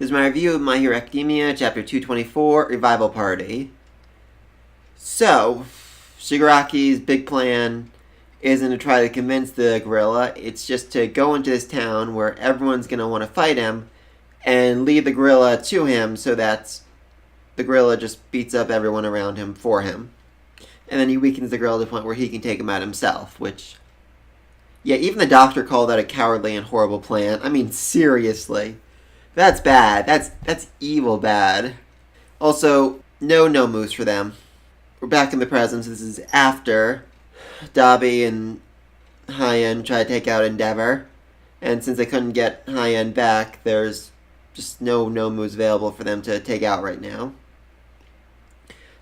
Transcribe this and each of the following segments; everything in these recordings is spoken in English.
Here's my review of My Hero Academia, Chapter 224, Revival Party. So, Shigaraki's big plan isn't to try to convince the gorilla, it's just to go into this town where everyone's going to want to fight him and lead the gorilla to him so that the gorilla just beats up everyone around him for him. And then he weakens the gorilla to the point where he can take him out himself, which... yeah, even the doctor called that a cowardly and horrible plan. I mean, seriously. That's bad. That's evil bad. Also, no moves for them. We're back in the present. This is after Dabi and Hyen tried to take out Endeavor. And since they couldn't get Hyen back, there's just no moves available for them to take out right now.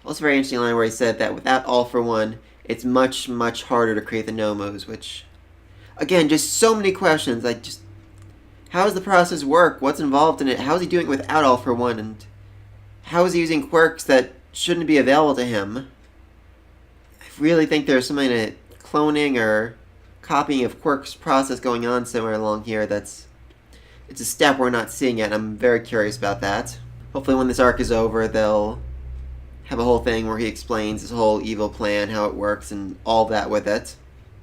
Also, very interesting line where he said that without All for One, it's much harder to create the no moves, which... again, just so many questions. How does the process work? What's involved in it? How is he doing it without All for One? And how is he using quirks that shouldn't be available to him? I really think there's some kind of cloning or copying of quirks process going on somewhere along here it's a step we're not seeing yet. I'm very curious about that. Hopefully when this arc is over, they'll have a whole thing where he explains his whole evil plan, how it works, and all that with it.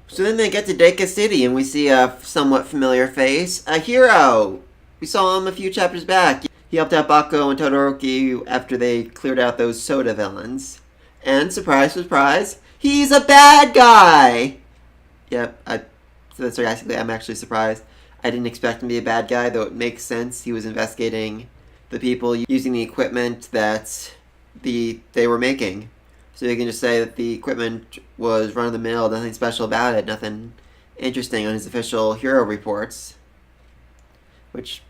So then they get to Deka City, and we see a somewhat familiar face. A hero! We saw him a few chapters back. He helped out Bako and Todoroki after they cleared out those soda villains. And, surprise, surprise, he's a bad guy! Yep, I said that sarcastically. I'm actually surprised. I didn't expect him to be a bad guy, though it makes sense. He was investigating the people using the equipment that they were making. So you can just say that the equipment was run-of-the-mill, nothing special about it, nothing interesting on his official hero reports. Which,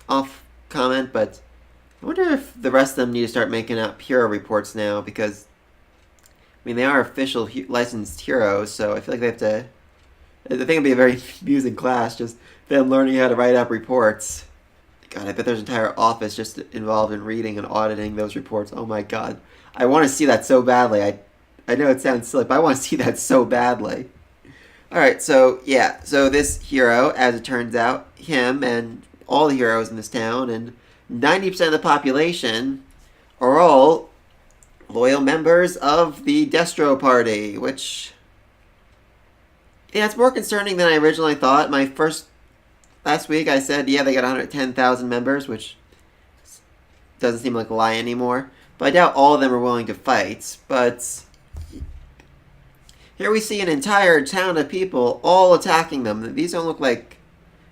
off comment, but I wonder if the rest of them need to start making up hero reports now, because, I mean, they are official licensed heroes, so I feel like they have to... I think it'd be a very amusing class, just them learning how to write up reports. God, I bet there's an entire office just involved in reading and auditing those reports. Oh my god. I want to see that so badly. I know it sounds silly, but I want to see that so badly. Alright, so, yeah. So this hero, as it turns out, him and all the heroes in this town, and 90% of the population are all loyal members of the Destro party, which... yeah, it's more concerning than I originally thought. Last week I said, yeah, they got 110,000 members, which doesn't seem like a lie anymore. But I doubt all of them are willing to fight. But here we see an entire town of people all attacking them. These don't look like,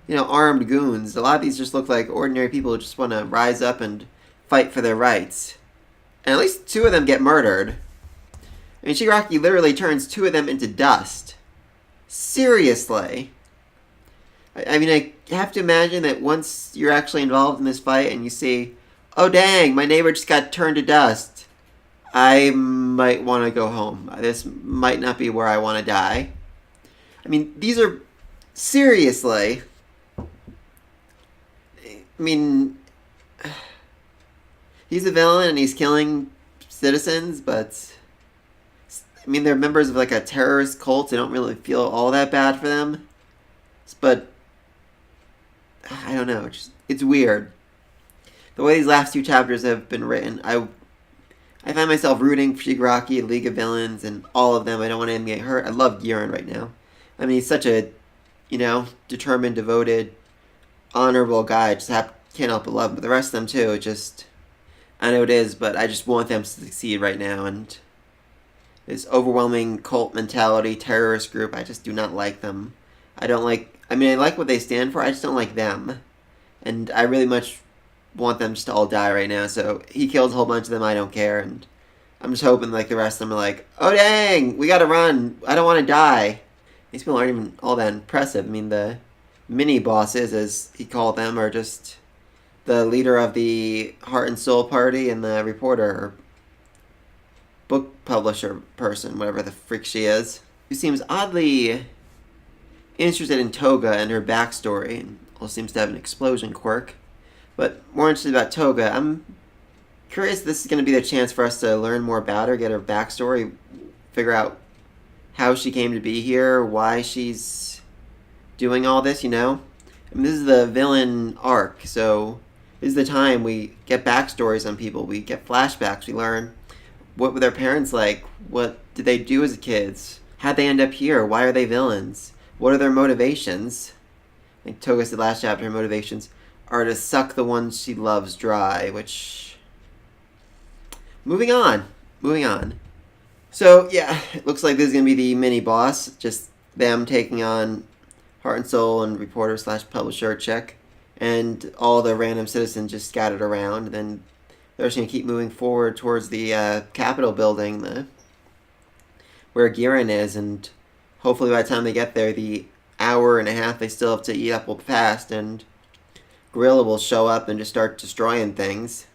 armed goons. A lot of these just look like ordinary people who just want to rise up and fight for their rights. And at least 2 of them get murdered. I mean, Shigaraki literally turns 2 of them into dust. Seriously. I mean, I have to imagine that once you're actually involved in this fight and you see, oh dang, my neighbor just got turned to dust, I might want to go home. This might not be where I want to die. I mean, these are... seriously. I mean... he's a villain and he's killing citizens, but... I mean, they're members of like a terrorist cult. I don't really feel all that bad for them. But... I don't know. It's weird. The way these last 2 chapters have been written, I find myself rooting for Shigaraki, League of Villains, and all of them. I don't want him to get hurt. I love Giran right now. I mean, he's such a, determined, devoted, honorable guy. I just can't help but love him. But the rest of them, too, I know it is, but I just want them to succeed right now. And this overwhelming cult mentality, terrorist group, I just do not like them. I like what they stand for, I just don't like them. And I really much want them just to all die right now, so he kills a whole bunch of them, I don't care, and I'm just hoping like the rest of them are like, oh dang, we gotta run, I don't want to die. These people aren't even all that impressive. I mean, the mini-bosses, as he called them, are just the leader of the Heart and Soul Party and the reporter, or book publisher person, whatever the freak she is, who seems oddly interested in Toga and her backstory, and also seems to have an explosion quirk. But more interested about Toga. I'm curious if this is going to be the chance for us to learn more about her, get her backstory, figure out how she came to be here, why she's doing all this, I mean, this is the villain arc, so This is the time we get backstories on people. We get flashbacks. We learn what were their parents like? What did they do as kids? How'd they end up here? Why are they villains? What are their motivations? Like Toga said last chapter, her motivations are to suck the ones she loves dry, which... Moving on. Moving on. So, yeah, it looks like this is going to be the mini-boss. Just them taking on Heart and Soul and reporter slash publisher Check. And all the random citizens just scattered around. And then they're just going to keep moving forward towards the Capitol building, where Giran is. And hopefully by the time they get there, the hour and a half they still have to eat up will pass. And Gorilla will show up and just start destroying things.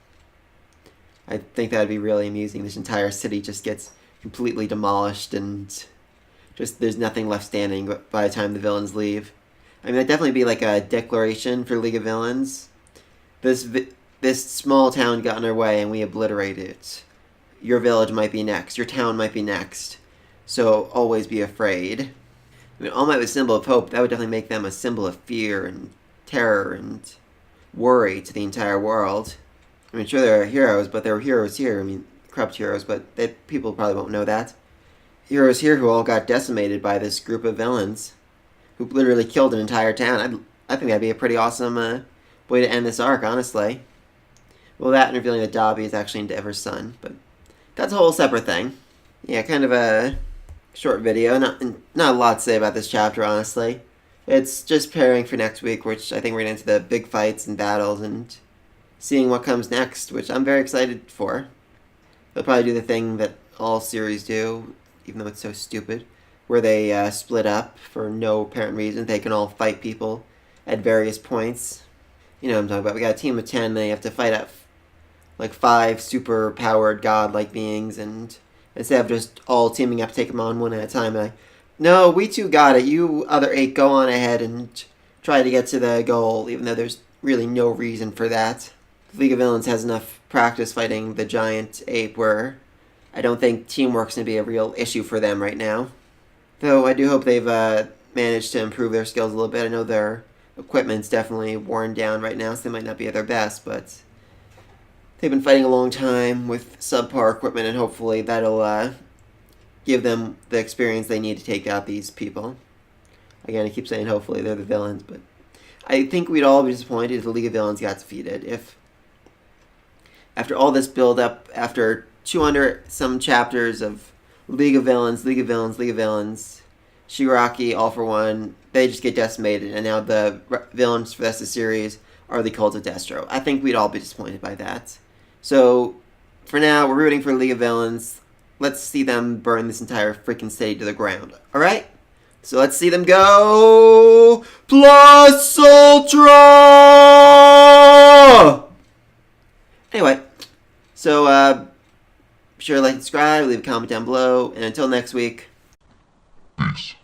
I think that would be really amusing. This entire city just gets completely demolished and just there's nothing left standing by the time the villains leave. I mean, that'd definitely be like a declaration for League of Villains. This small town got in our way and we obliterated it. Your village might be next. Your town might be next. So always be afraid. I mean, All Might was a symbol of hope. That would definitely make them a symbol of fear and terror and worry to the entire world. I mean, sure, there are heroes, but there were heroes here. I mean, corrupt heroes, but people probably won't know that. Heroes here who all got decimated by this group of villains who literally killed an entire town. I think that'd be a pretty awesome way to end this arc, honestly. Well, that and revealing that Dobby is actually Endeavor's son, but that's a whole separate thing. Yeah, kind of a short video. Not a lot to say about this chapter, honestly. It's just preparing for next week, which I think we're getting into the big fights and battles and seeing what comes next, which I'm very excited for. They'll probably do the thing that all series do, even though it's so stupid, where they split up for no apparent reason. They can all fight people at various points. You know what I'm talking about. We got a team of 10, they have to fight up like 5 super-powered god-like beings, and instead of just all teaming up to take them on one at a time, like, no, we two got it. You other 8 go on ahead and try to get to the goal, even though there's really no reason for that. League of Villains has enough practice fighting the giant ape where I don't think teamwork's going to be a real issue for them right now. Though I do hope they've managed to improve their skills a little bit. I know their equipment's definitely worn down right now, so they might not be at their best, but they've been fighting a long time with subpar equipment, and hopefully that'll give them the experience they need to take out these people. Again, I keep saying hopefully they're the villains, but I think we'd all be disappointed if the League of Villains got defeated. If after all this build-up, after 200 some chapters of League of Villains, League of Villains, League of Villains, Shigaraki, All for One, they just get decimated, and now the villains for the rest of the series are the Cult of Destro. I think we'd all be disappointed by that. So, for now, we're rooting for League of Villains. Let's see them burn this entire freaking city to the ground. Alright? So let's see them go! Plus Ultra! Anyway, so be sure to like and subscribe, leave a comment down below, and until next week, peace.